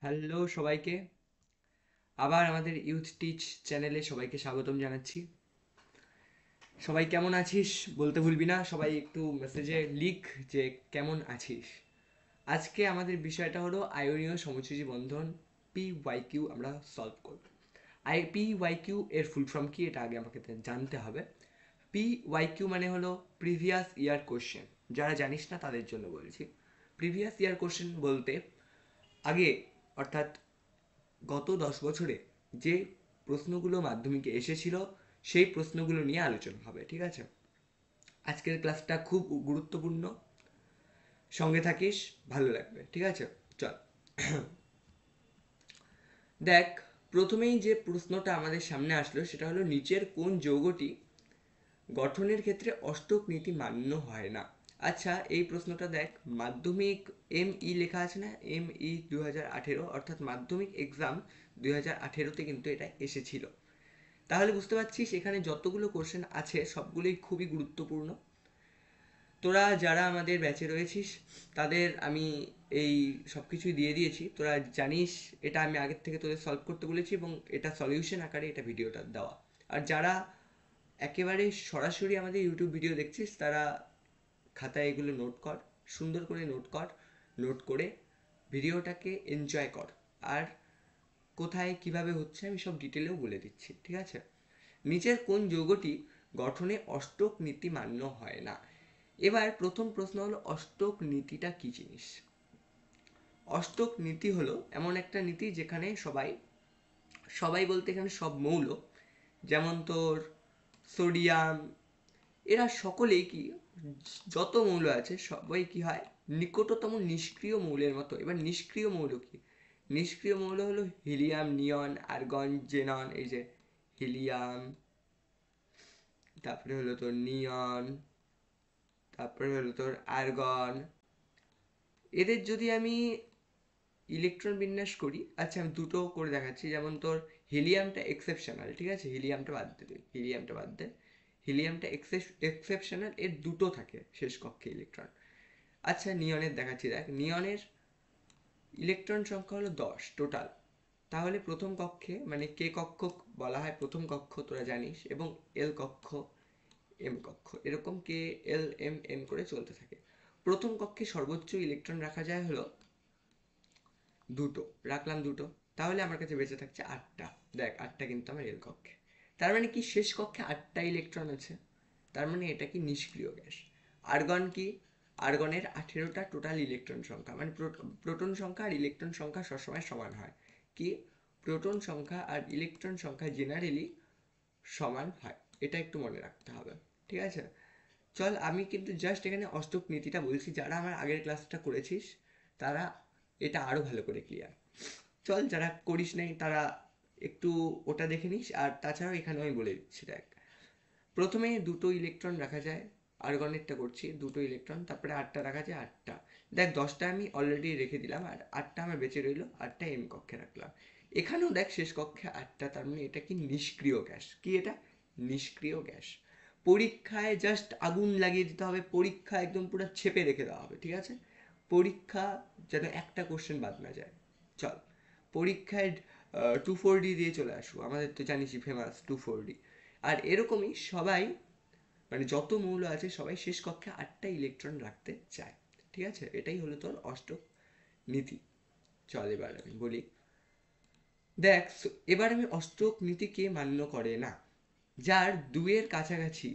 Hello সবাইকে, আবার আমাদের ইউথ টিচ চ্যানেলে সবাইকে স্বাগতম জানাচ্ছি। সবাই কেমন আছিস বলতে ভুলবি না, সবাই একটু মেসেজে লিখ যে কেমন আছিস। আজকে আমাদের বিষয়টা হলো আয়নীয় সমযোজী বন্ধন PYQ আমরা সলভ করব। PYQ এর ফুল ফর্ম কি এটা আগে আমাকে জানতে হবে। PYQ মানে হলো প্রিভিয়াস ইয়ার কোশ্চেন। যারা জানিস না তাদের জন্য বলছি। প্রিভিয়াস ইয়ার কোশ্চেন বলতে আগে, অর্থাৎ গত 10 বছরে যে প্রশ্নগুলো মাধ্যমিকে এসেছিল সেই প্রশ্নগুলো নিয়ে আলোচনা হবে, ঠিক আছে? আজকের ক্লাসটা খুব গুরুত্বপূর্ণ, সঙ্গে থাকিস, ভালো লাগবে, ঠিক আছে? চল। দেখ, প্রথমেই যে প্রশ্নটা আমাদের সামনে আসলো সেটা হলো নিচের কোন যৌগটি গঠনের ক্ষেত্রে অষ্টক নীতি মান্য হয় না। আচ্ছা, এই প্রশ্নটা দেখ, মাধ্যমিক লেখা আছে না, ME 2018, অর্থাৎ মাধ্যমিক এক্সাম 2018-তে কিন্তু এটা এসেছিল। তাহলে বুঝতে পারছিস এখানে যতগুলো কোশ্চেন আছে সবগুলোই খুবই গুরুত্বপূর্ণ। তোরা যারা আমাদের ব্যাচে রয়েছিস তাদের আমি এই সব কিছুই দিয়ে দিয়েছি, তোরা জানিস। এটা আমি আগের থেকে তোদের সলভ করতে বলেছি এবং এটা সলিউশন আকারে এটা ভিডিওটা দেওয়া। আর যারা একেবারে সরাসরি আমাদের ইউটিউব ভিডিও দেখছিস তারা খাতায় এগুলো নোট কর, সুন্দর করে নোট কর। নোট করে ভিডিওটাকে এনজয় কর। আর কোথায় কিভাবে হচ্ছে আমি সব ডিটেলেও বলে দিচ্ছি, ঠিক আছে? নিচের কোন যৌগটি গঠনে অষ্টক নীতি মান্য হয় না? এবার প্রথম প্রশ্ন হলো অষ্টক নীতিটা কি জিনিস। অষ্টক নীতি হলো এমন একটা নীতি যেখানে সবাই, সবাই বলতে এখানে সব মৌল, যেমন তোর সোডিয়াম, এরা সকলেই কি, যত মৌল আছে সবাই কি হয়, নিকটতম নিষ্ক্রিয় মৌলের মতো। এবার নিষ্ক্রিয় মৌল কি? নিষ্ক্রিয় মৌল হলো হিলিয়াম, নিয়ন, আর্গন, জেনন। এই যে হিলিয়াম, তারপরে হলো তোর নিয়ন, তারপরে হলো তোর আর্গন। এদের যদি আমি ইলেকট্রন বিন্যাস করি, আচ্ছা আমি দুটো করে দেখাচ্ছি। যেমন তোর হিলিয়ামটা এক্সেপশনাল, ঠিক আছে? হিলিয়ামটা বাদ দে, হিলিয়ামটা বাদ দে। হিলিয়ামটা এক্সেপশনাল, এর দুটো থাকে শেষ কক্ষে ইলেকট্রন। আচ্ছা নিয়নের দেখাচ্ছি, দেখ নিয়নের ইলেকট্রন সংখ্যা হলো 10 টোটাল। তাহলে প্রথম কক্ষে, মানে কে কক্ষ বলা হয় প্রথম কক্ষ, তোরা জানিস, এবং এল কক্ষ, এম কক্ষ, এরকম KLMN করে চলতে থাকে। প্রথম কক্ষে সর্বোচ্চ ইলেকট্রন রাখা যায় হলো দুটো, রাখলাম দুটো। তাহলে আমার কাছে বেঁচে থাকছে 8টা। দেখ 8টা কিন্তু আমার এল কক্ষে। তার মানে কি শেষ কক্ষে 8টা ইলেকট্রন আছে। তার মানে এটা কি নিষ্ক্রিয় গ্যাস। আর্গন কি? আর্গনের 18টা টোটাল ইলেকট্রন সংখ্যা, মানে প্রোটন সংখ্যা আর ইলেকট্রন সংখ্যা সবসময় সমান হয়। কি? প্রোটন সংখ্যা আর ইলেকট্রন সংখ্যা জেনারেলি সমান হয়, এটা একটু মনে রাখতে হবে, ঠিক আছে? চল, আমি কিন্তু জাস্ট এখানে অষ্টক নীতিটা বলছি, যারা আমার আগের ক্লাসটা করেছিস তারা এটা আরো ভালো করে ক্লিয়ার। চল, যারা করিস নাই তারা একটু ওটা দেখে নিস। আর তাছাড়াও এখানে আমি বলে দিচ্ছি, দেখ প্রথমে দুটো ইলেকট্রন রাখা যায়, আর্গনেরটা করছি, দুটো ইলেকট্রন, তারপরে 8টা রাখা যায়, 8টা। দেখ 10টা আমি অলরেডি রেখে দিলাম, আর 8টা আমার বেঁচে রইলো, 8টা এম কক্ষে রাখলাম। এখানেও দেখ শেষ কক্ষে 8টা, তার মানে এটা কি নিষ্ক্রিয় গ্যাস। কি এটা? নিষ্ক্রিয় গ্যাস। পরীক্ষায় জাস্ট আগুন লাগিয়ে দিতে হবে, পরীক্ষা একদম পুরো ছেপে রেখে দেওয়া হবে, ঠিক আছে? পরীক্ষা যেন একটা কোশ্চেন বাদ না যায়। চল, পরীক্ষায় 2,4-D দিয়ে চলে আসবো, আমাদের তো জানিসই ফেমাস 2,4-D। আর এরকমই সবাই, মানে যত মৌল আছে সবাই শেষ কক্ষে 8টা ইলেকট্রন রাখতে চায়, ঠিক আছে? এটাই হলো তোর অষ্টক নীতি। চল এবার আমি বলি, দেখ এবার আমি অষ্টক নীতিকে মান্য করে না। যার দুইয়ের কাছাকাছি,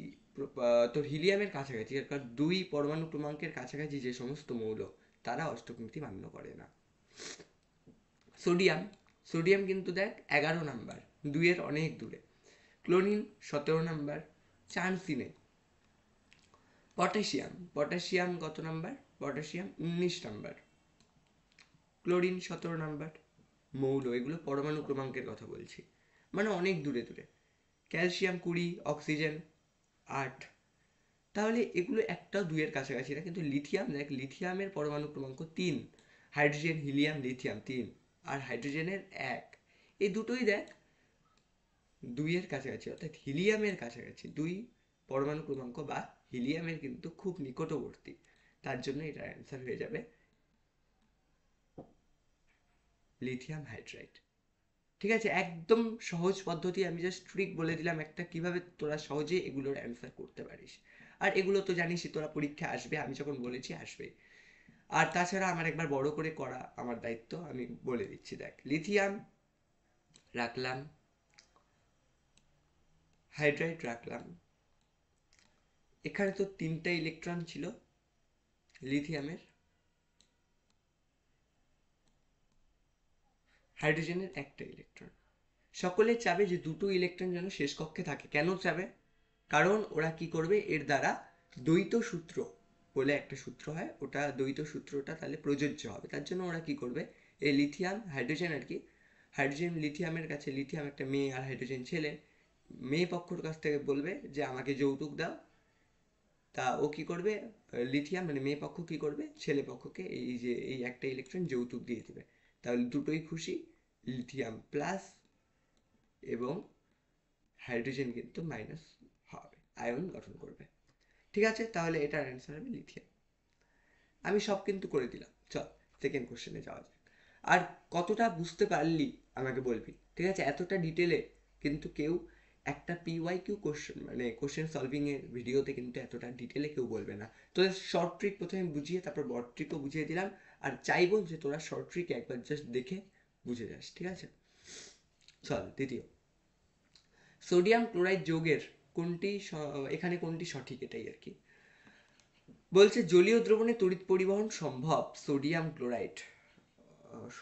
তোর হিলিয়ামের কাছাকাছি, অর্থাৎ 2 পরমাণু ক্রমাঙ্কের কাছাকাছি যে সমস্ত মৌল, তারা অষ্টক নীতি মান্য করে না। সোডিয়াম, সোডিয়াম কিন্তু দেখ 11 নাম্বার, 2-এর অনেক দূরে। ক্লোরিন 17 নাম্বার, চান্সই নেই। পটাশিয়াম, পটাশিয়াম কত number? Potassium 19 number. Chlorine 17 number. মৌল, এগুলো পরমাণু ক্রমাঙ্কের কথা বলছি, মানে অনেক দূরে দূরে। Calcium 20, oxygen 8। তাহলে এগুলো একটা 2-এর কাছাকাছি না। কিন্তু লিথিয়াম দেখ, লিথিয়ামের পরমাণু ক্রমাঙ্ক 3। হাইড্রোজেন, হিলিয়াম, লিথিয়াম 3, আর হাইড্রোজেনের 1। এই দুটোই দেখ 2-এর কাছাকাছি, অর্থাৎ হিলিয়ামের কাছাকাছি। 2 পরমাণু ক্রমাঙ্ক বা হিলিয়ামের কিন্তু খুব নিকটবর্তী। তার জন্য এটার অ্যান্সার হয়ে যাবে লিথিয়াম হাইড্রাইড। ঠিক আছে, একদম সহজ পদ্ধতি, আমি জাস্ট ট্রিক বলে দিলাম একটা, কিভাবে তোরা সহজে এগুলোর অ্যান্সার করতে পারিস। আর এগুলো তো জানিসই তোরা পরীক্ষা আসবে, আমি যখন বলেছি আসবে। আর তাছাড়া আমার একবার বড় করে করা আমার দায়িত্ব, আমি বলে দিচ্ছি। দেখ, লিথিয়াম রাখলাম, হাইড্রাইড রাখলাম, এখানে তো 3টা ইলেকট্রন ছিল লিথিয়ামের, হাইড্রোজেনের 1টা ইলেকট্রন। সকলে চাবে যে 2টো ইলেকট্রন যেন শেষ কক্ষে থাকে। কেন চাবে? কারণ ওরা কি করবে, এর দ্বারা দ্বৈত সূত্র বলে একটা সূত্র হয়, ওটা দ্বৈত সূত্রটা তাহলে প্রযোজ্য হবে। তার জন্য ওরা কি করবে, এই লিথিয়াম হাইড্রোজেন আর কি, হাইড্রোজেন লিথিয়ামের কাছে, লিথিয়াম একটা মেয়ে আর হাইড্রোজেন ছেলে, মেয়ে পক্ষর কাছ থেকে বলবে যে আমাকে যৌতুক দাও। তা ও কি করবে, লিথিয়াম মানে মেয়ে পক্ষ কি করবে, ছেলে পক্ষকে এই যে এই একটা ইলেকট্রন যৌতুক দিয়ে দিবে। তাহলে দুটোই খুশি, লিথিয়াম প্লাস এবং হাইড্রোজেন কিন্তু মাইনাস হবে, আয়ন গঠন করবে। ঠিক আছে, তাহলে এটার অ্যান্সার হবে লিথিয়াম। আমি সব কিন্তু করে দিলাম। চল সেকেন্ড কোশ্চেনে যাওয়া যাক। আর কতটা বুঝতে পারলি আমাকে বলবি, ঠিক আছে? এতটা ডিটেলে কিন্তু কেউ একটা PYQ কোশ্চেন মানে কোশ্চেন সলভিং এর ভিডিওতে কিন্তু এতটা ডিটেলে কেউ বলবে না। তোদের শর্ট ট্রিক প্রথমে বুঝিয়ে তারপর বড় ট্রিকও বুঝিয়ে দিলাম। আর চাইবো যে তোরা শর্ট ট্রিক একবার জাস্ট দেখে বুঝে যাস, ঠিক আছে? চল দ্বিতীয়, সোডিয়াম ক্লোরাইড যৌগের কোনটি এখানে কোনটি সঠিক, এটাই আর কি বলছে। জলীয় দ্রবণে তড়িৎ পরিবহন সম্ভব সোডিয়াম ক্লোরাইড।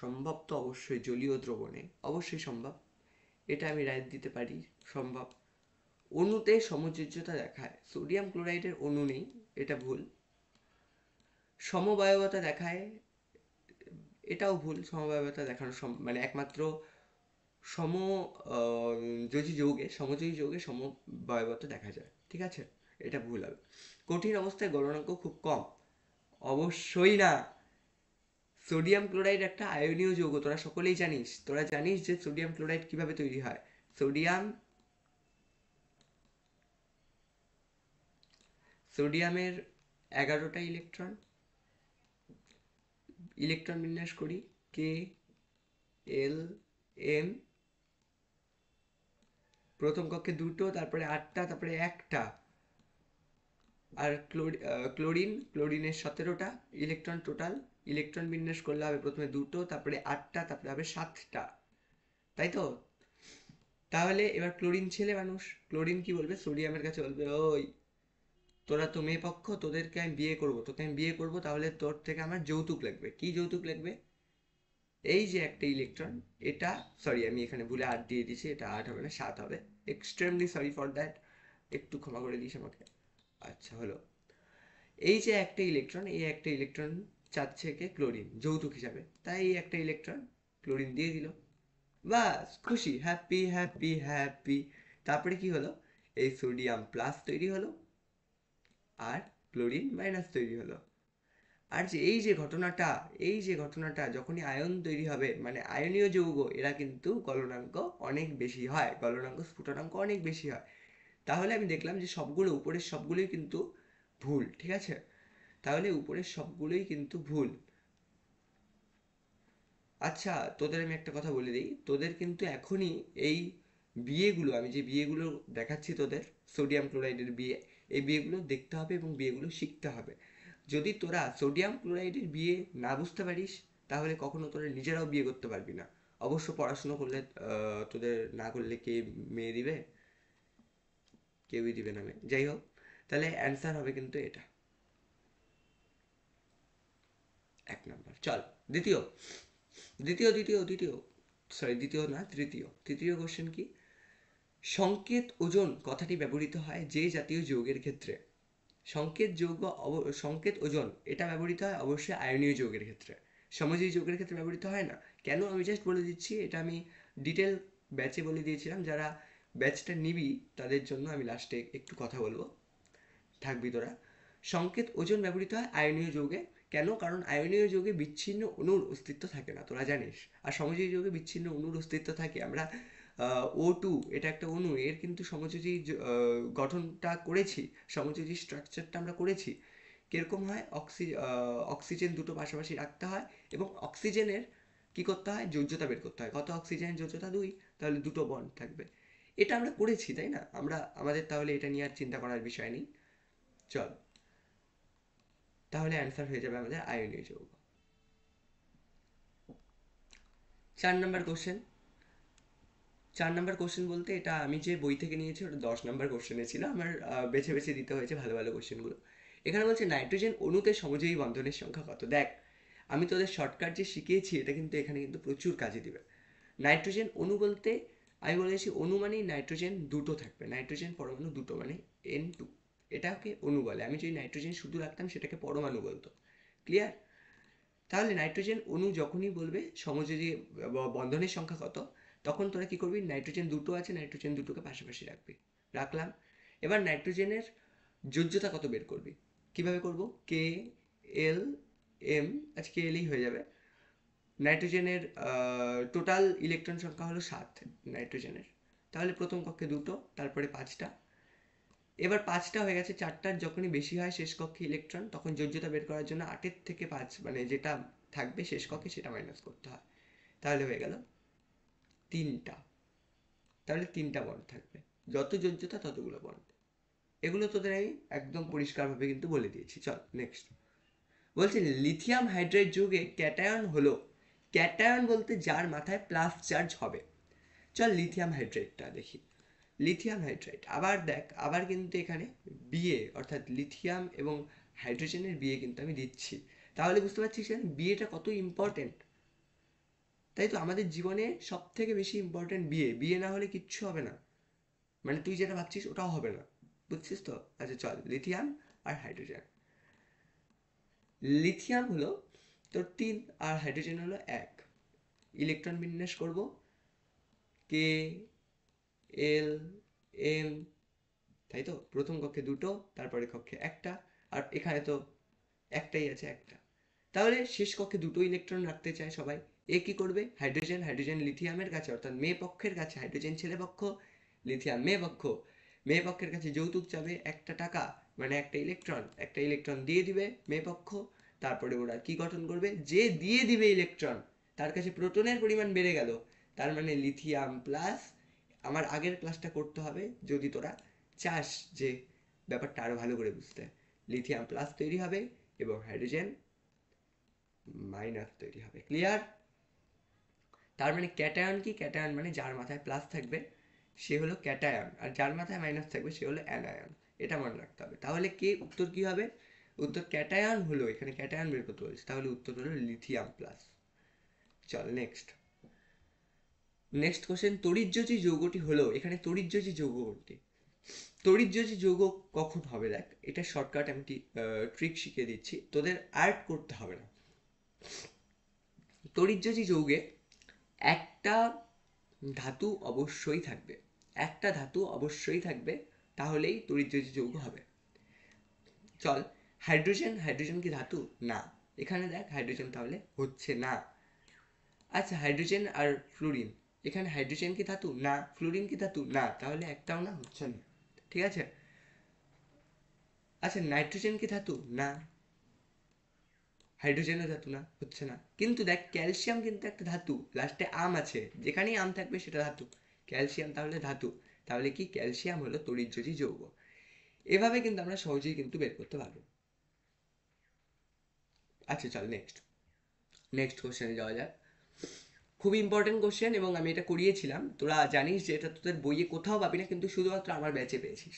সম্ভব তো অবশ্যই, জলীয় দ্রবণে অবশ্যই সম্ভব, এটা আমি রায় দিতে পারি, সম্ভব। অণুতে সমযোজ্যতা দেখায়, সোডিয়াম ক্লোরাইডের অণু নেই, এটা ভুল। সমবায়বতা দেখায়, এটাও ভুল। সমবায়বতা দেখানো মানে একমাত্র সম যোজী যৌগে, সমযোজী যৌগে সমবায়বতা দেখা যায়, ঠিক আছে? এটা ভুল হবে। কঠিন অবস্থায় গলনাঙ্ক খুব কম, অবশ্যই না। সোডিয়াম ক্লোরাইড একটা আয়নীয় যৌগ, তোরা সকলেই জানিস। তোরা জানিস যে সোডিয়াম ক্লোরাইড কিভাবে তৈরি হয়। সোডিয়ামের 11টা ইলেকট্রন, ইলেকট্রন বিন্যাস করি K L M, প্রথম কক্ষে 2টো, তারপরে 8টা, তারপরে 1টা। আর ক্লোরিনের 17টা ইলেকট্রন টোটাল। ইলেকট্রন বিন্যাস করলে হবে প্রথমে 2টো, তারপরে 8টা, তারপরে হবে 7টা, তাই তো? তাহলে এবার ক্লোরিন ছেলে মানুষ, ক্লোরিন কি বলবে, সোডিয়ামের কাছে বলবে, ওই তোরা তো মেয়ে পক্ষ, তোদেরকে আমি বিয়ে করবো, তোকে আমি বিয়ে করবো, তাহলে তোর থেকে আমার যৌতুক লাগবে। কি যৌতুক লাগবে? এই যে একটা ইলেকট্রন, এটা, সরি আমি এখানে ভুলে 8 দিয়ে দিয়েছি, এটা 8 হবে না, 7 হবে। এক্সট্রিমলি সরি ফর দ্যাট, একটু ক্ষমা করে দিস আমাকে। আচ্ছা হলো, এই যে একটা ইলেকট্রন, এই একটা ইলেকট্রন চাচ্ছে কে, ক্লোরিন, যৌতুক হিসাবে, তাই এই একটা ইলেকট্রন ক্লোরিন দিয়ে দিল। বাস খুশি, হ্যাপি হ্যাপি হ্যাপি। তারপরে কি হলো, এই সোডিয়াম প্লাস তৈরি হলো আর ক্লোরিন মাইনাস তৈরি হলো। আর যে এই যে ঘটনাটা, এই যে ঘটনাটা, যখনই আয়ন তৈরি হবে মানে আয়নীয় যৌগ, এরা কিন্তু গলনাঙ্ক অনেক বেশি হয়, গলনাঙ্ক স্ফুটনাঙ্ক অনেক বেশি হয়। তাহলে আমি দেখলাম যে সবগুলো উপরের সবগুলোই কিন্তু ভুল, ঠিক আছে? তাহলে উপরের সবগুলোই কিন্তু ভুল। আচ্ছা, তোদের আমি একটা কথা বলে দিই, তোদের কিন্তু এখনই এই বিয়েগুলো, আমি যে বিয়েগুলো দেখাচ্ছি তোদের, সোডিয়াম ক্লোরাইডের বিয়ে, এই বিয়েগুলো দেখতে হবে এবং বিয়েগুলো শিখতে হবে। যদি তোরা সোডিয়াম ক্লোরাইডের বিয়ে না বুঝতে পারিস, তাহলে কখনো তোরা নিজেরাও বিয়ে করতে পারবি না। অবশ্য পড়াশুনো করলে তোদের না করলে কে মেয়ে দিবে? কেউই দিবে না মেয়ে। যাই হোক, তাহলে অ্যান্সার হবে কিন্তু এটা, 1 নম্বর। চল দ্বিতীয়, দ্বিতীয় দ্বিতীয় দ্বিতীয় সরি দ্বিতীয় না, তৃতীয়। তৃতীয় কোশ্চেন কি, সংকেত ওজন কথাটি ব্যবহৃত হয় যে জাতীয় যৌগের ক্ষেত্রে। সংকেত ওজন এটা ব্যবহৃত হয় অবশ্যই আয়নীয় যৌগের ক্ষেত্রে, সমযোজী যৌগের ক্ষেত্রে ব্যবহৃত হয় না। কেন আমি জাস্ট বলে দিচ্ছি, এটা আমি ডিটেল ব্যাচে বলে দিয়েছিলাম, যারা ব্যাচটা নিবি তাদের জন্য আমি লাস্টে একটু কথা বলবো, থাকবি তোরা। সংকেত ওজন ব্যবহৃত হয় আয়নীয় যৌগে। কেন? কারণ আয়নীয় যৌগে বিচ্ছিন্ন অণুর অস্তিত্ব থাকে না, তোরা জানিস। আর সমযোজী যৌগে বিচ্ছিন্ন অণুর অস্তিত্ব থাকে। আমরা O2 এটা একটা অণু, এর কিন্তু সমযোজী গঠনটা করেছি, সমযোজী স্ট্রাকচারটা আমরা করেছি। কিরকম হয়, অক্সিজেন দুটো পাশাপাশি রাখতে হয় এবং অক্সিজেনের কি করতে হয়, যোজ্যতা বের করতে হয়। কত অক্সিজেন যোজ্যতা 2, তাহলে দুটো বন্ড থাকবে। এটা আমরা করেছি তাই না, আমাদের তাহলে এটা নিয়ে আর চিন্তা করার বিষয় নেই। চল, তাহলে অ্যান্সার হয়ে যাবে আমাদের আয়নীয় যৌগ। 4 নম্বর কোশ্চেন। 4 নম্বর কোশ্চেন বলতে এটা আমি যে বই থেকে নিয়েছি ওটা 10 নম্বর কোশ্চেনে ছিল, আমার বেছে বেছে দিতে হয়েছে ভালো ভালো কোশ্চেনগুলো। এখানে বলছে নাইট্রোজেন অণুতে সমযোজী বন্ধনের সংখ্যা কত। দেখ, আমি তোদের শর্টকাট যে শিখিয়েছি এটা কিন্তু এখানে কিন্তু প্রচুর কাজে দিবে। নাইট্রোজেন অণু বলতে আমি বলেছি অণু মানেই নাইট্রোজেন দুটো থাকবে, নাইট্রোজেন পরমাণু দুটো মানে N2, এটাকে অণু বলে। আমি যদি নাইট্রোজেন শুধু রাখতাম সেটাকে পরমাণু বলতো। ক্লিয়ার? তাহলে নাইট্রোজেন অণু যখনই বলবে সমযোজী বন্ধনের সংখ্যা কত, তখন তোরা কি করবি, নাইট্রোজেন দুটো আছে, নাইট্রোজেন দুটোকে পাশাপাশি রাখবি। রাখলাম। এবার নাইট্রোজেনের যোজ্যতা কত বের করবি। কিভাবে করব, কে এল এম, আজকে এলই হয়ে যাবে। নাইট্রোজেনের টোটাল ইলেকট্রন সংখ্যা হলো 7 নাইট্রোজেনের, তাহলে প্রথম কক্ষে দুটো, তারপরে 5টা। এবার 5টা হয়ে গেছে, 4টার যখনই বেশি হয় শেষ কক্ষে ইলেকট্রন, তখন যোজ্যতা বের করার জন্য 8-এর থেকে 5 মানে যেটা থাকবে শেষ কক্ষে সেটা মাইনাস করতে হয়। তাহলে হয়ে গেল 3টা। তাহলে 3টা বন্ড থাকবে, যত যোজ্যতা ততগুলো বন্ড। এগুলো তোদের আমি একদম পরিষ্কারভাবে কিন্তু বলে দিয়েছি। চল নেক্সট। বলছি লিথিয়াম হাইড্রাইড যৌগে ক্যাটায়ন হলো, ক্যাটায়ন বলতে যার মাথায় প্লাস চার্জ হবে। চল লিথিয়াম হাইড্রাইডটা দেখি। লিথিয়াম হাইড্রাইড আবার দেখ, আবার কিন্তু এখানে বিয়ে অর্থাৎ লিথিয়াম এবং হাইড্রোজেনের বিয়ে কিন্তু আমি দিচ্ছি। তাহলে বুঝতে পারছিস বিয়েটা কত ইম্পর্টেন্ট। তাই তো আমাদের জীবনে সব থেকে বেশি ইম্পর্টেন্ট বিয়ে, বিয়ে না হলে কিচ্ছু হবে না। মানে তুই যেটা ভাবছিস ওটাও হবে না, বুঝছিস তো। আচ্ছা চল, লিথিয়াম আর হাইড্রোজেন। লিথিয়াম হলো তোর 3 আর হাইড্রোজেন হলো 1। ইলেকট্রন বিন্যাস করব কে এল এম, তাই তো। প্রথম কক্ষে দুটো, তারপরে কক্ষে একটা, আর এখানে তো একটাই আছে, একটা। তাহলে শেষ কক্ষে দুটো ইলেকট্রন রাখতে চায় সবাই। এ কি করবে, হাইড্রোজেন, হাইড্রোজেন লিথিয়ামের কাছে অর্থাৎ মেয়ে পক্ষের কাছে, হাইড্রোজেন ছেলে পক্ষ, লিথিয়াম মেয়ে পক্ষ। মেয়ে পক্ষের কাছে যৌতুক চাবে 1টা টাকা, মানে একটা ইলেকট্রন, একটা ইলেকট্রন দিয়ে দিবে মেয়ে পক্ষ। তারপরে ওরা কি গঠন করবে, যে দিয়ে দিবে ইলেকট্রন তার কাছে প্রোটনের পরিমাণ বেড়ে গেল, তার মানে লিথিয়াম প্লাস। আমার আগের ক্লাসটা করতে হবে যদি তোরা চাস যে ব্যাপারটা আরো ভালো করে বুঝতে। লিথিয়াম প্লাস তৈরি হবে এবং হাইড্রোজেন মাইনাস তৈরি হবে। ক্লিয়ার? তার মানে ক্যাটায়ন কি, ক্যাটায়ন মানে যার মাথায় প্লাস থাকবে সে হলো ক্যাটায়ন, আর যার মাথায় মাইনাস থাকবে সে হলো অ্যানায়ন। এটা মনে রাখতে হবে। তাহলে কে উত্তর কি হবে, উত্তর ক্যাটায়ন হলো, এখানে ক্যাটায়ন বের করতে বলছে, তাহলে উত্তর হলো লিথিয়াম প্লাস। চল নেক্সট। নেক্সট কোশ্চেন, তড়িৎযোজী যৌগটি হলো, এখানে তড়িৎযোজী যৌগ কোনটি। তড়িৎযোজী যৌগ কখন হবে, দেখ এটা শর্টকাট আমি ট্রিক শিখিয়ে দিচ্ছি, তোদের আর্ট করতে হবে না। তড়িৎযোজী যৌগে একটা ধাতু অবশ্যই থাকবে, একটা ধাতু অবশ্যই থাকবে, তাহলেই তড়িৎযোজী যৌগ হবে। চল, হাইড্রোজেন, হাইড্রোজেন কি ধাতু না, এখানে দেখ হাইড্রোজেন তাহলে হচ্ছে না। আচ্ছা হাইড্রোজেন আর ফ্লুরিন, এখানে হাইড্রোজেন কি ধাতু না, ফ্লুরিন কি ধাতু না, তাহলে একটাও না, হচ্ছে না। ঠিক আছে। আচ্ছা নাইট্রোজেন কি ধাতু না, হাইড্রোজেনও ধাতু না, হচ্ছে না। কিন্তু দেখ ক্যালসিয়াম কিন্তু একটা ধাতু, লাস্টে আম আছে, যেখানেই আম থাকবে সেটা ধাতু। ক্যালসিয়াম তাহলে ধাতু, তাহলে কি ক্যালসিয়াম হলো তড়িৎযোজী যৌগ। এভাবে কিন্তু আমরা সহজেই কিন্তু বের করতে পারবো। আচ্ছা চল নেক্সট, নেক্সট কোশ্চেনে যাওয়া যাক। খুব ইম্পর্টেন্ট কোশ্চেন এবং আমি এটা করিয়েছিলাম, তোরা জানিস যে এটা তোদের বইয়ে কোথাও পাবি না, কিন্তু শুধুমাত্র আমার ব্যাচে পেয়েছিস।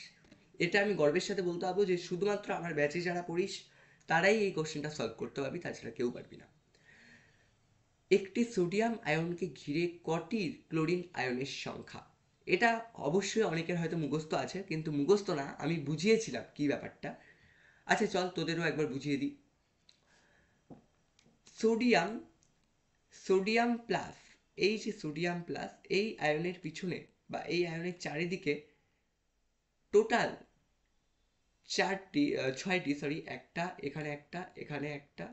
এটা আমি গর্বের সাথে বলতে পারবো যে শুধুমাত্র আমার ব্যাচে যারা পড়িস তারাই এই কোশ্চেনটা সলভ করতে পারবি, তাছাড়া কেউ পারবি না। একটি সোডিয়াম আয়নকে ঘিরে কটি ক্লোরিন আয়নের সংখ্যা। এটা অবশ্যই অনেকের হয়তো মুখস্থ আছে, কিন্তু মুখস্থ না, আমি বুঝিয়েছিলাম কি ব্যাপারটা। আচ্ছা চল তোদেরও একবার বুঝিয়ে দিই। সোডিয়াম, সোডিয়াম প্লাস, এই যে সোডিয়াম প্লাস এই আয়নের পিছনে বা এই আয়নের চারিদিকে টোটাল 6টি, সরি, একটা এখানে, একটা এখানে, একটা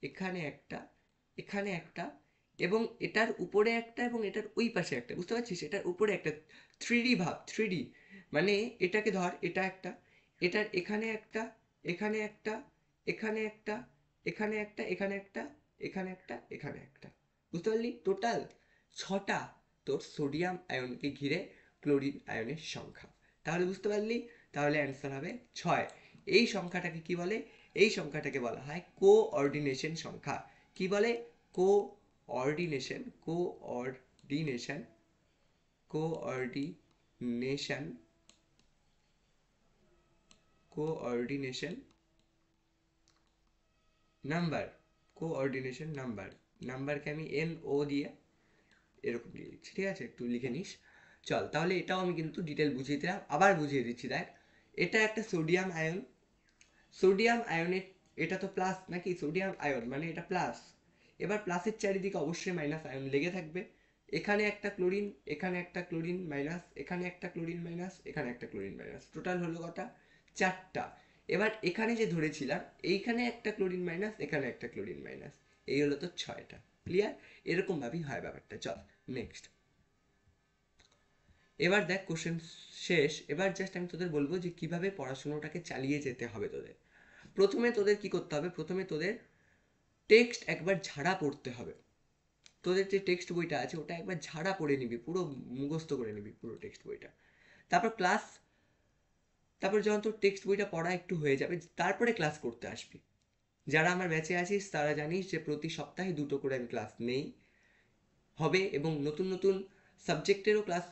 এখানে, একটা এখানে, একটা এবং এটার উপরে একটা এবং এটার ওই পাশে একটা, বুঝতে পারছিস, এটার উপরে একটা। 3D ভাব, 3D মানে এটাকে ধর, এটা একটা, এটার এখানে একটা, এখানে একটা, এখানে একটা, এখানে একটা, এখানে একটা, এখানে একটা, এখানে একটা, বুঝতে পারলি? টোটাল 6টা তোর সোডিয়াম আয়নকে ঘিরে ক্লোরিন আয়নের সংখ্যা। তাহলে বুঝতে পারলি? তাহলে অ্যান্সার হবে 6। এই সংখ্যাটাকে কি বলে? এই সংখ্যাটাকে বলা হয় কোঅর্ডিনেশন সংখ্যা। কি বলে? Coordination, coordination, coordination, coordination number, coordination number. নাম্বারকে আমি NO দিয়ে এরকম দিয়ে দিচ্ছি, ঠিক আছে? একটু লিখে নিস। চল, তাহলে এটাও আমি কিন্তু ডিটেল বুঝিয়ে দিলাম, আবার বুঝিয়ে দিচ্ছি। দেখ, এটা একটা সোডিয়াম আয়ন। সোডিয়াম আয়নের, এটা তো প্লাস নাকি? সোডিয়াম আয়ন মানে এটা প্লাস। এবার প্লাসের চারিদিকে অবশ্যই মাইনাস আয়ন লেগে থাকবে। এখানে একটা ক্লোরিন, এখানে একটা ক্লোরিন মাইনাস, এখানে একটা ক্লোরিন মাইনাস, এখানে একটা ক্লোরিন মাইনাস, টোটাল হলো কটা? 4টা। এবার এখানে যে ধরেছিলাম, এইখানে একটা ক্লোরিন মাইনাস, এখানে একটা ক্লোরিন মাইনাস, এই হলো তো 6টা। ক্লিয়ার? এরকম ভাবেই হয় ব্যাপারটা। চল নেক্সট। এবার দেখ কোশ্চেন শেষ। এবার জাস্ট আমি তোদের বলবো যে কিভাবে পড়াশোনাটাকে চালিয়ে যেতে হবে তোদের। প্রথমে তোদের কি করতে হবে? প্রথমে তোদের টেক্সট একবার ঝাড়া পড়তে হবে। তোদের যে টেক্সট বইটা আছে ওটা একবার ঝাড়া পড়ে নিবি, পুরো মুখস্থ করে নিবি পুরো টেক্সট বইটা। তারপর ক্লাস, তারপর যখন তোর টেক্সট বইটা পড়া একটু হয়ে যাবে, তারপরে ক্লাস করতে আসবি। যারা আমার ব্যাচে আছিস তারা জানিস যে প্রতি সপ্তাহে 2টো করে আমি ক্লাস নেই, হবে, এবং নতুন নতুন সাবজেক্টেরও ক্লাস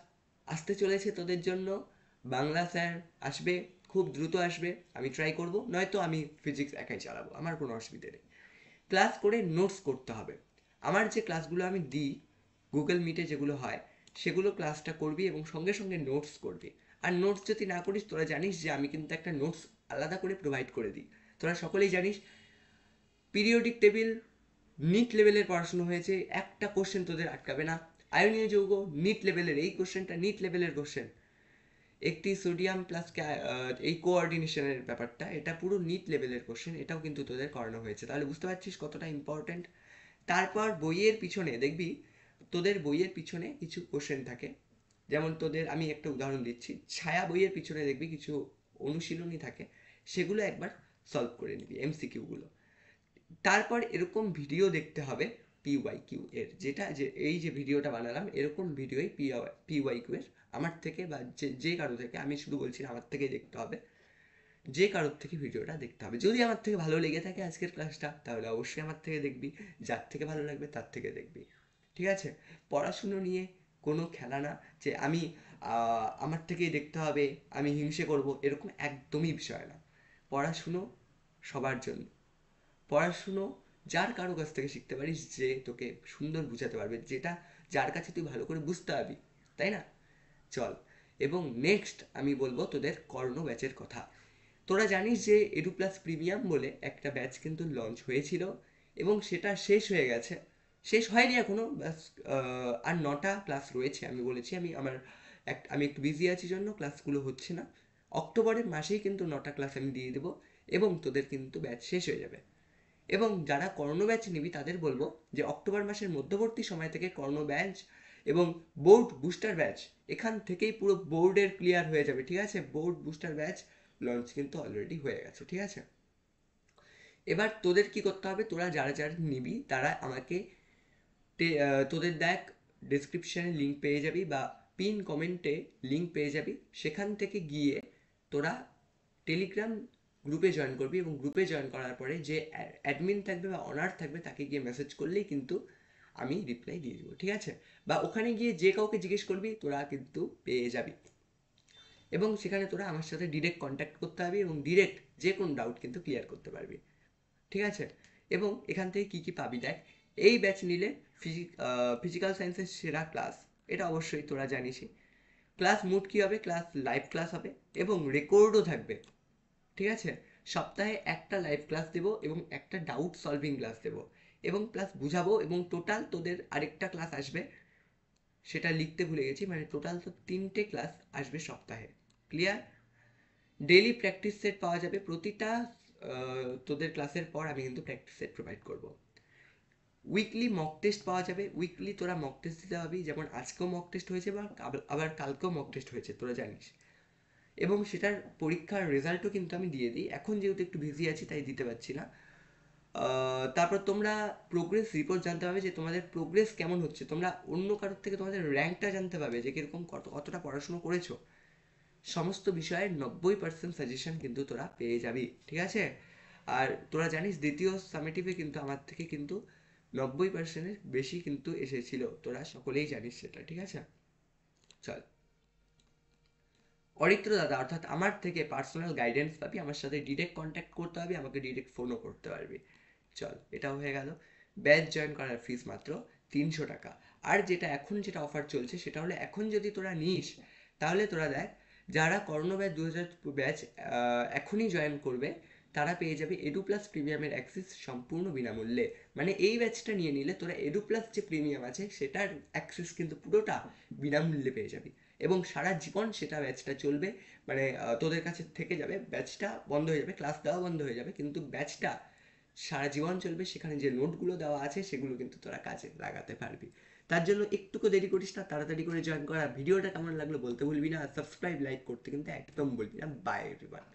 আসতে চলেছে তোদের জন্য। বাংলা স্যার আসবে, খুব দ্রুত আসবে, আমি ট্রাই করব, নয়তো আমি ফিজিক্স একাই চালাবো, আমার কোনো অসুবিধে নেই। ক্লাস করে নোটস করতে হবে। আমার যে ক্লাসগুলো আমি দিই গুগল মিটে যেগুলো হয়, সেগুলো ক্লাসটা করবি এবং সঙ্গে সঙ্গে নোটস করবি। আর নোটস যদি না করিস, তোরা জানিস যে আমি কিন্তু একটা নোটস আলাদা করে প্রোভাইড করে দিই। তোরা সকলেই জানিস পিরিয়ডিক টেবিল নিট লেভেলের পড়াশুনো হয়েছে, একটা কোশ্চেন তোদের আটকাবে না। আয়নীয় যৌগ নিট লেভেলের, এই কোশ্চেনটা নিট লেভেলের কোশ্চেন। একটি সোডিয়াম প্লাস এই কোঅর্ডিনেশনের ব্যাপারটা, এটা পুরো নিট লেভেলের কোশ্চেন, এটাও কিন্তু তোদের করানো হয়েছে। তাহলে বুঝতে পারছিস কতটা ইম্পর্ট্যান্ট। তারপর বইয়ের পিছনে দেখবি, তোদের বইয়ের পিছনে কিছু কোশ্চেন থাকে। যেমন তোদের আমি একটা উদাহরণ দিচ্ছি, ছায়া বইয়ের পিছনে দেখবি কিছু অনুশীলনী থাকে, সেগুলো একবার সলভ করে নিবি, MCQ গুলো। তারপর এরকম ভিডিও দেখতে হবে PYQ এর, যেটা যে এই যে ভিডিওটা বানালাম, এরকম ভিডিওই PYQ এর আমার থেকে বা যে কারো থেকে, আমি শুধু বলছি না, আমার থেকেই দেখতে হবে। যে কারোর থেকে ভিডিওটা দেখতে হবে। যদি আমার থেকে ভালো লেগে থাকে আজকের ক্লাসটা, তাহলে অবশ্যই আমার থেকে দেখবি। যার থেকে ভালো লাগবে তার থেকে দেখবি, ঠিক আছে? পড়াশুনো নিয়ে কোনো খেলা না যে আমি আমার থেকেই দেখতে হবে, আমি হিংসে করব, এরকম একদমই বিষয় না। পড়াশুনো সবার জন্য। পড়াশুনো যার কারো কাছ থেকে শিখতে পারিস, যে তোকে সুন্দর বুঝাতে পারবে, যেটা যার কাছে তুই ভালো করে বুঝতে পারবি, তাই না? চল, এবং নেক্সট আমি বলবো তোদের কর্ণ ব্যাচের কথা। তোরা জানিস যে এডু প্লাস প্রিমিয়াম বলে একটা ব্যাচ কিন্তু লঞ্চ হয়েছিল, এবং সেটা শেষ হয়ে গেছে। শেষ হয়নি এখনো, ব্যাস আর 9টা ক্লাস রয়েছে। আমি বলেছি আমি একটু বিজি আছি জন্য ক্লাসগুলো হচ্ছে না। অক্টোবরের মাসেই কিন্তু 9টা ক্লাস আমি দিয়ে দেবো, এবং তোদের কিন্তু ব্যাচ শেষ হয়ে যাবে। এবং যারা কর্ণ ব্যাচ নিবি তাদের বলবো যে অক্টোবর মাসের মধ্যবর্তী সময় থেকে কর্ণ ব্যাচ এবং বোর্ড বুস্টার ব্যাচ, এখান থেকেই পুরো বোর্ডের ক্লিয়ার হয়ে যাবে, ঠিক আছে? বোর্ড বুস্টার ব্যাচ লঞ্চ কিন্তু অলরেডি হয়ে গেছে, ঠিক আছে? এবার তোদের কি করতে হবে? তোরা যারা যারা নিবি তারা আমাকে তোদের দেখ ডিসক্রিপশানে লিঙ্ক পেয়ে যাবি বা পিন কমেন্টে লিঙ্ক পেয়ে যাবি, সেখান থেকে গিয়ে তোরা টেলিগ্রাম গ্রুপে জয়েন করবি, এবং গ্রুপে জয়েন করার পরে যে অ্যাডমিন থাকবে বা অনার থাকবে তাকে গিয়ে মেসেজ করলেই কিন্তু আমি রিপ্লাই দিয়ে দেবো, ঠিক আছে? বা ওখানে গিয়ে যে কাউকে জিজ্ঞেস করবি তোরা কিন্তু পেয়ে যাবি, এবং সেখানে তোরা আমার সাথে ডিরেক্ট কন্ট্যাক্ট করতে পারবি এবং ডিরেক্ট যে কোনো ডাউট কিন্তু ক্লিয়ার করতে পারবি, ঠিক আছে? এবং এখান থেকে কী কী পাবি দেখ, এই ব্যাচ নিলে ফিজিক্যাল সায়েন্সের সেরা ক্লাস, এটা অবশ্যই তোরা জানিসই। ক্লাস মুড কী হবে? ক্লাস লাইভ ক্লাস হবে এবং রেকর্ডও থাকবে, ঠিক আছে? সপ্তাহে একটা লাইভ ক্লাস দেবো এবং একটা ডাউট সলভিং ক্লাস দেবো, এবং প্লাস বুঝাবো, এবং টোটাল তোদের আরেকটা ক্লাস আসবে, সেটা লিখতে ভুলে গেছি, মানে টোটাল তো 3টে ক্লাস আসবে সপ্তাহে। ক্লিয়ার? ডেইলি প্র্যাকটিস সেট পাওয়া যাবে, প্রতিটা তোদের ক্লাসের পর আমি কিন্তু প্র্যাকটিস সেট প্রোভাইড করবো। উইকলি মক টেস্ট পাওয়া যাবে, উইকলি তোরা মক টেস্ট দিতে পারবি, যেমন আজকেও মক টেস্ট হয়েছে বা আবার কালকেও মক টেস্ট হয়েছে, তোরা জানিস। এবং সেটার পরীক্ষার রেজাল্টও কিন্তু আমি দিয়ে দিই, এখন যেহেতু একটু বিজি আছি তাই দিতে পারছি না। তারপর তোমরা প্রোগ্রেস রিপোর্ট জানতে পারবে যে তোমাদের প্রোগ্রেস কেমন হচ্ছে, তোমরা অন্য কারোর থেকে তোমাদের র্যাঙ্কটা জানতে পারবে যে কিরকম কতটা পড়াশুনো করেছো। সমস্ত বিষয়ের 90% সাজেশন কিন্তু তোরা পেয়ে যাবি, ঠিক আছে। আর তোরা জানিস দ্বিতীয় সামেটিভে কিন্তু আমার থেকে কিন্তু 90%-এর বেশি কিন্তু এসেছিল, তোরা সকলেই জানিস সেটা, ঠিক আছে। চল, অরিত্র দাদা অর্থাৎ আমার থেকে পার্সোনাল গাইডেন্স পাবি, আমার সাথে ডিরেক্ট কন্ট্যাক্ট করতে হবে, আমাকে ডিরেক্ট ফোনও করতে পারবি। চল, এটাও হয়ে গেল। ব্যাচ জয়েন করার ফিস মাত্র 300 টাকা। আর যেটা অফার চলছে সেটা হলো, এখন যদি তোরা নিস তাহলে তোরা দেখ, যারা করোনা ব্যাচ 2000 ব্যাচ এখনই জয়েন করবে তারা পেয়ে যাবে এডু প্লাস প্রিমিয়ামের অ্যাক্সেস সম্পূর্ণ বিনামূল্যে। মানে এই ব্যাচটা নিয়ে নিলে তোরা এডু প্লাস যে প্রিমিয়াম আছে সেটার অ্যাক্সেস কিন্তু পুরোটা বিনামূল্যে পেয়ে যাবি, এবং সারা জীবন সেটা ব্যাচটা চলবে। মানে তোদের কাছে থেকে যাবে, ব্যাচটা বন্ধ হয়ে যাবে, ক্লাস দেওয়া বন্ধ হয়ে যাবে, কিন্তু ব্যাচটা সারা জীবন চলবে। সেখানে যে নোটগুলো দেওয়া আছে সেগুলো কিন্তু তোরা কাজে লাগাতে পারবি। তার জন্য একটুকু দেরি করিস না, তাড়াতাড়ি করে জয়েন করা। ভিডিওটা কেমন লাগলো বলতে ভুলবি না, সাবস্ক্রাইব লাইক করতে কিন্তু একদম বলবি না। By everyone.